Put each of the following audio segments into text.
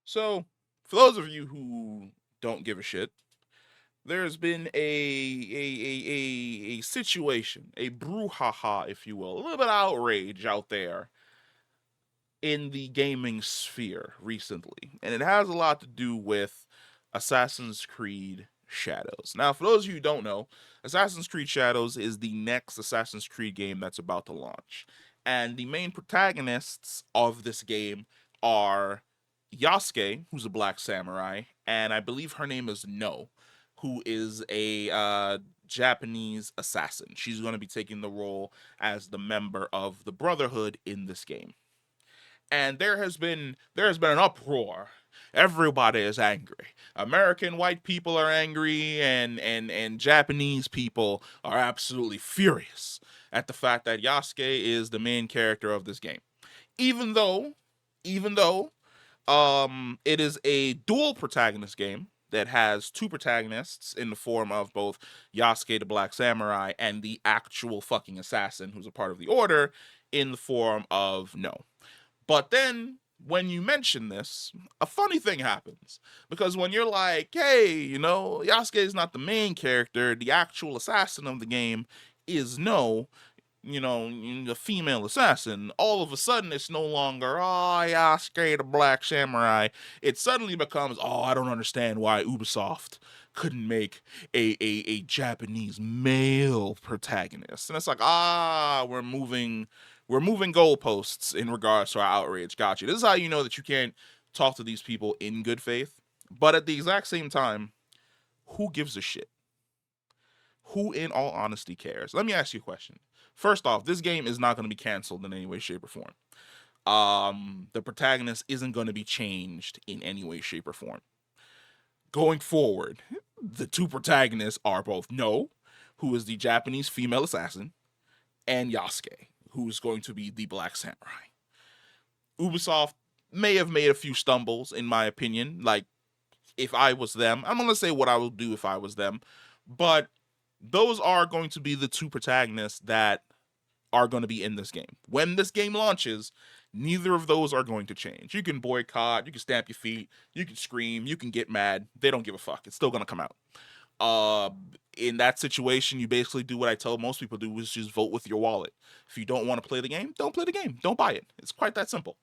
So, for those of you who don't give a shit, there's been a situation, a brouhaha, if you will, a little bit of outrage out there in the gaming sphere recently, and it has a lot to do with Assassin's Creed Shadows. Now, for those of you who don't know, Assassin's Creed Shadows is the next Assassin's Creed game that's about to launch. And the main protagonists of this game are Yasuke, who's a black samurai, and I believe her name is No, who is a Japanese assassin. She's going to be taking the role as the member of the Brotherhood in this game. And there has been an uproar. Everybody is angry. American white people are angry, and Japanese people are absolutely furious at the fact that Yasuke is the main character of this game. Even though, even though it is a dual protagonist game that has two protagonists in the form of both Yasuke the Black Samurai and the actual fucking assassin who's a part of the Order in the form of No. But then when you mention this, a funny thing happens. Because when you're like, hey, Yasuke is not the main character, the actual assassin of the game is No, the female assassin, all of a sudden it's no longer, oh, Yasuke the Black Samurai. It suddenly becomes, oh, I don't understand why Ubisoft couldn't make a Japanese male protagonist. And it's like, we're moving goalposts in regards to our outrage. Gotcha. This is how you know that you can't talk to these people in good faith. But at the exact same time, who gives a shit? Who, in all honesty, cares? Let me ask you a question. First off, this game is not going to be canceled in any way, shape, or form. The protagonist isn't going to be changed in any way, shape, or form. Going forward, the two protagonists are both No, who is the Japanese female assassin, and Yasuke, who is going to be the Black Samurai. Ubisoft may have made a few stumbles, in my opinion. Like, if I was them, I'm going to say what I would do if I was them. But those are going to be the two protagonists that are going to be in this game. When this game launches, neither of those are going to change. You can boycott, you can stamp your feet, you can scream, you can get mad. They don't give a fuck. It's still going to come out. In that situation, you basically do what I tell most people do, is just vote with your wallet. If you don't want to play the game, don't play the game. Don't buy it. It's quite that simple.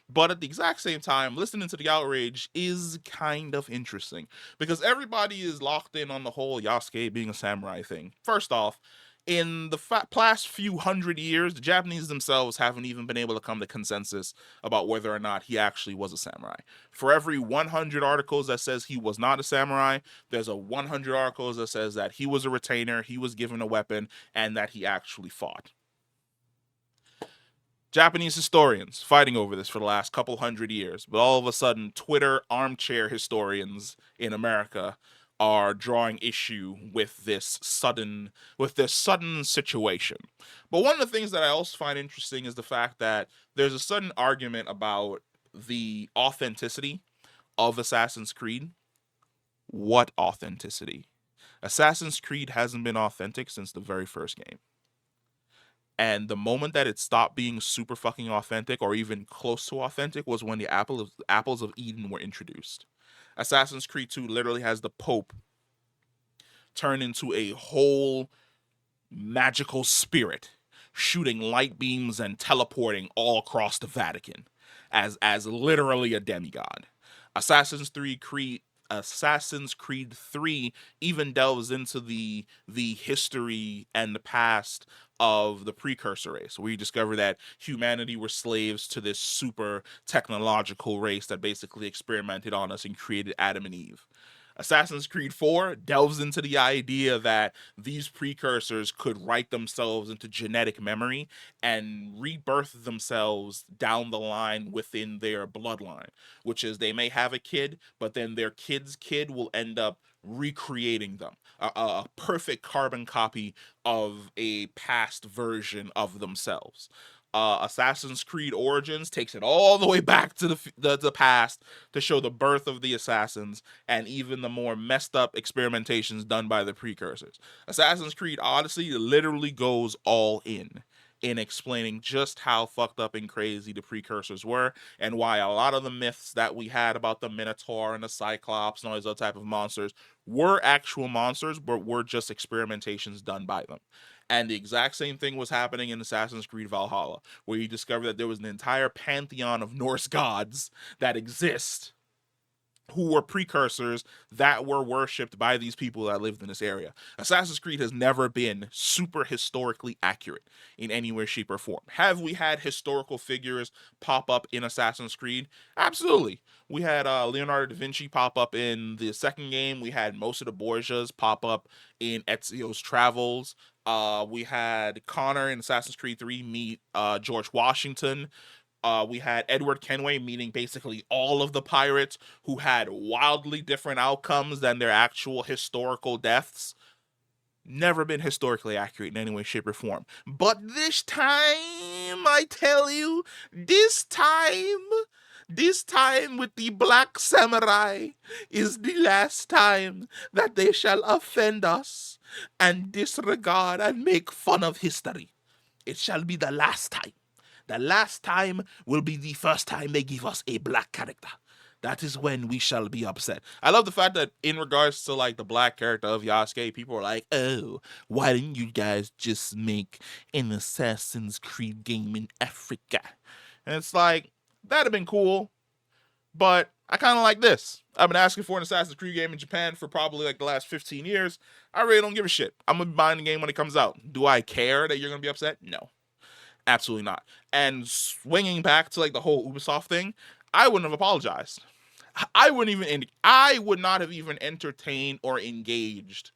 But at the exact same time, listening to the outrage is kind of interesting because everybody is locked in on the whole Yasuke being a samurai thing. First off, in the past few hundred years, the Japanese themselves haven't even been able to come to consensus about whether or not he actually was a samurai. For every 100 articles that says he was not a samurai, there's a 100 articles that says that he was a retainer, he was given a weapon, and that he actually fought. Japanese historians fighting over this for the last couple hundred years, but all of a sudden, Twitter armchair historians in America are drawing issue with this sudden situation. But one of the things that I also find interesting is the fact that there's a sudden argument about the authenticity of Assassin's Creed. What authenticity? Assassin's Creed hasn't been authentic since the very first game. And the moment that it stopped being super fucking authentic or even close to authentic was when the apples of Eden were introduced. Assassin's Creed 2 literally has the Pope turn into a whole magical spirit, shooting light beams and teleporting all across the Vatican as literally a demigod. Assassin's Creed 3 even delves into the history and the past of the precursor race, where you discover that humanity were slaves to this super technological race that basically experimented on us and created Adam and Eve. Assassin's Creed 4 delves into the idea that these precursors could write themselves into genetic memory and rebirth themselves down the line within their bloodline, which is they may have a kid, but then their kid's kid will end up recreating them, a perfect carbon copy of a past version of themselves. Assassin's Creed Origins takes it all the way back to the past to show the birth of the assassins and even the more messed up experimentations done by the precursors. Assassin's Creed Odyssey literally goes all in. in explaining just how fucked up and crazy the precursors were, and why a lot of the myths that we had about the Minotaur and the Cyclops and all these other type of monsters were actual monsters, but were just experimentations done by them. And the exact same thing was happening in Assassin's Creed Valhalla, where you discover that there was an entire pantheon of Norse gods that exist, who were precursors that were worshipped by these people that lived in this area. Assassin's Creed has never been super historically accurate in any way, shape, or form. Have we had historical figures pop up in Assassin's Creed? Absolutely. We had Leonardo da Vinci pop up in the second game. We had most of the Borgias pop up in Ezio's Travels. We had Connor in Assassin's Creed 3 meet George Washington. We had Edward Kenway meeting basically all of the pirates who had wildly different outcomes than their actual historical deaths. Never been historically accurate in any way, shape, or form. But this time, I tell you, this time with the Black Samurai is the last time that they shall offend us and disregard and make fun of history. It shall be the last time. The last time will be the first time they give us a black character. That is when we shall be upset. I love the fact that in regards to like the black character of Yasuke, people are like, oh, why didn't you guys just make an Assassin's Creed game in Africa? And it's like, that'd have been cool, but I kind of like this. I've been asking for an Assassin's Creed game in Japan for probably like the last 15 years. I really don't give a shit. I'm going to be buying the game when it comes out. Do I care that you're going to be upset? No. Absolutely not. And swinging back to like the whole Ubisoft thing, I wouldn't have apologized. I would not have even entertained or engaged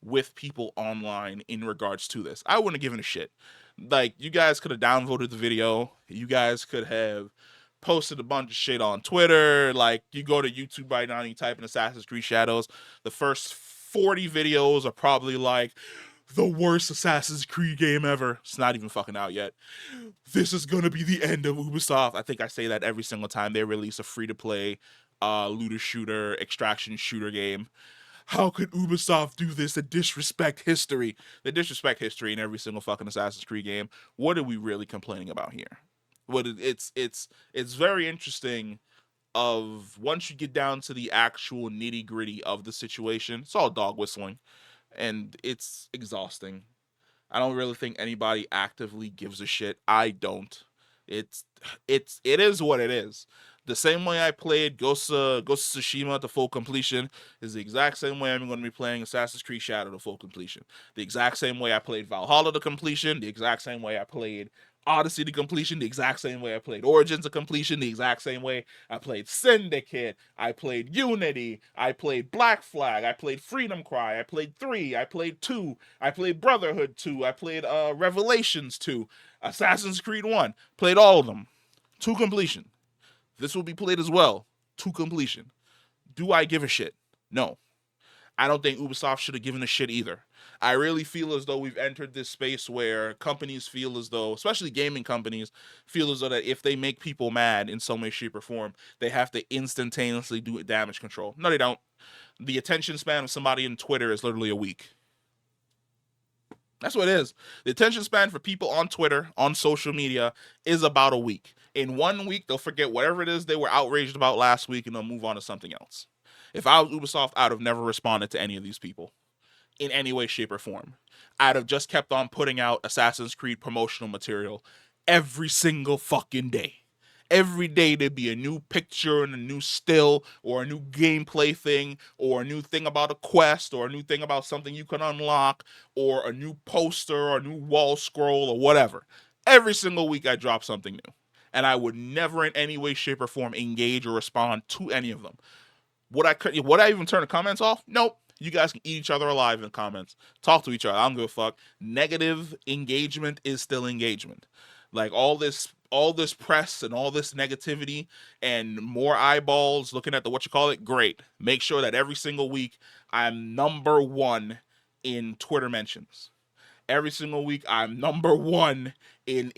with people online in regards to this. I wouldn't have given a shit. Like, you guys could have downvoted the video. You guys could have posted a bunch of shit on Twitter. Like, you go to YouTube right now and you type in Assassin's Creed Shadows. The first 40 videos are probably like, the worst Assassin's Creed game ever. It's not even fucking out yet. This is gonna be the end of Ubisoft. I think I say that every single time they release a free-to-play looter shooter, extraction shooter game. How could Ubisoft do this and disrespect history? They disrespect history in every single fucking Assassin's Creed game. What are we really complaining about here? It's very interesting. Of once you get down to the actual nitty gritty of the situation, it's all dog whistling. And it's exhausting. I don't really think anybody actively gives a shit. I don't. It is what it is. The same way I played Ghost of Tsushima to full completion is the exact same way I'm going to be playing Assassin's Creed Shadow to full completion. The exact same way I played Valhalla to completion. The exact same way I played Odyssey to completion, the exact same way I played Origins to completion, the exact same way I played Syndicate, I played Unity, I played Black Flag, I played Freedom Cry, I played 3, I played 2, I played Brotherhood 2, I played Revelations 2, Assassin's Creed 1, played all of them to completion. This will be played as well to completion. Do I give a shit? No. I don't think Ubisoft should have given a shit either. I really feel as though we've entered this space where companies feel as though, especially gaming companies, feel as though that if they make people mad in some way, shape, or form, they have to instantaneously do damage control. No, they don't. The attention span of somebody in Twitter is literally a week. That's what it is. The attention span for people on Twitter, on social media, is about a week. In 1 week, they'll forget whatever it is they were outraged about last week and they'll move on to something else. If I was Ubisoft, I'd have never responded to any of these people in any way, shape, or form. I'd have just kept on putting out Assassin's Creed promotional material every single fucking day. Every day there'd be a new picture and a new still or a new gameplay thing or a new thing about a quest or a new thing about something you can unlock or a new poster or a new wall scroll or whatever. Every single week I drop something new. And I would never in any way, shape, or form engage or respond to any of them. Would I even turn the comments off? Nope. You guys can eat each other alive in the comments. Talk to each other. I don't give a fuck. Negative engagement is still engagement. Like all this press and all this negativity and more eyeballs looking at great. Make sure that every single week I'm number 1 in Twitter mentions. Every single week, I'm number one in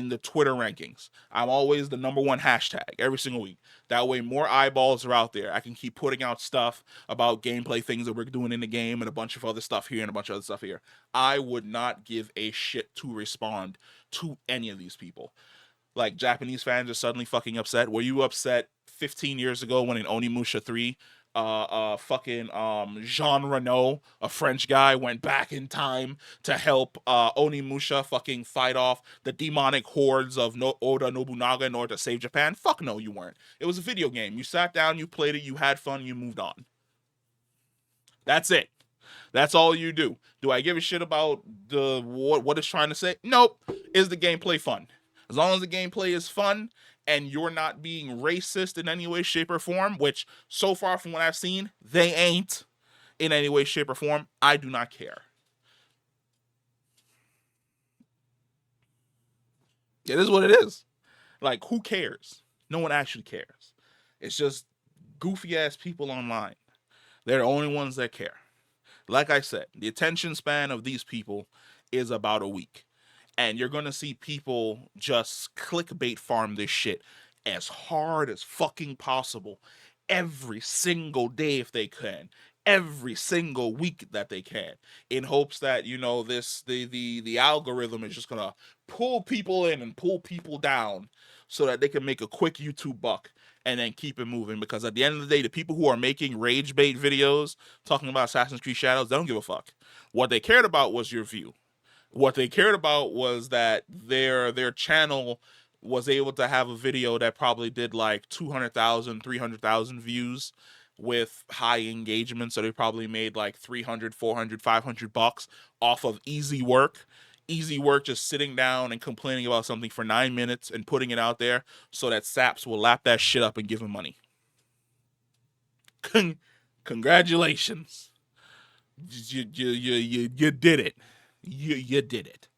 the Twitter rankings. I'm always the number one hashtag every single week. That way, more eyeballs are out there. I can keep putting out stuff about gameplay things that we're doing in the game and a bunch of other stuff here and a bunch of other stuff here. I would not give a shit to respond to any of these people. Like, Japanese fans are suddenly fucking upset. Were you upset 15 years ago when in Onimusha 3, fucking Jean Renault, a French guy, went back in time to help Onimusha fucking fight off the demonic hordes of Oda Nobunaga in order to save Japan? Fuck no, you weren't. It was a video game. You sat down, you played it, you had fun, you moved on. That's it. That's all you do. Do I give a shit about the what it's trying to say? Nope. Is the gameplay fun? As long as the gameplay is fun and you're not being racist in any way, shape, or form, which so far from what I've seen, they ain't in any way, shape, or form, I do not care. It is what it is. Like, who cares? No one actually cares. It's just goofy ass people online. They're the only ones that care. Like I said, the attention span of these people is about a week. And you're going to see people just clickbait farm this shit as hard as fucking possible every single day if they can. Every single week that they can, in hopes that, you know, the algorithm is just gonna pull people in and pull people down so that they can make a quick YouTube buck and then keep it moving. Because at the end of the day, the people who are making rage bait videos talking about Assassin's Creed Shadows, they don't give a fuck. What they cared about was your view. What they cared about was that their channel was able to have a video that probably did like 200,000, 300,000 views with high engagement. So they probably made like 300, 400, 500 bucks off of easy work. Easy work, just sitting down and complaining about something for 9 minutes and putting it out there so that saps will lap that shit up and give him money. Congratulations. You did it. You did it.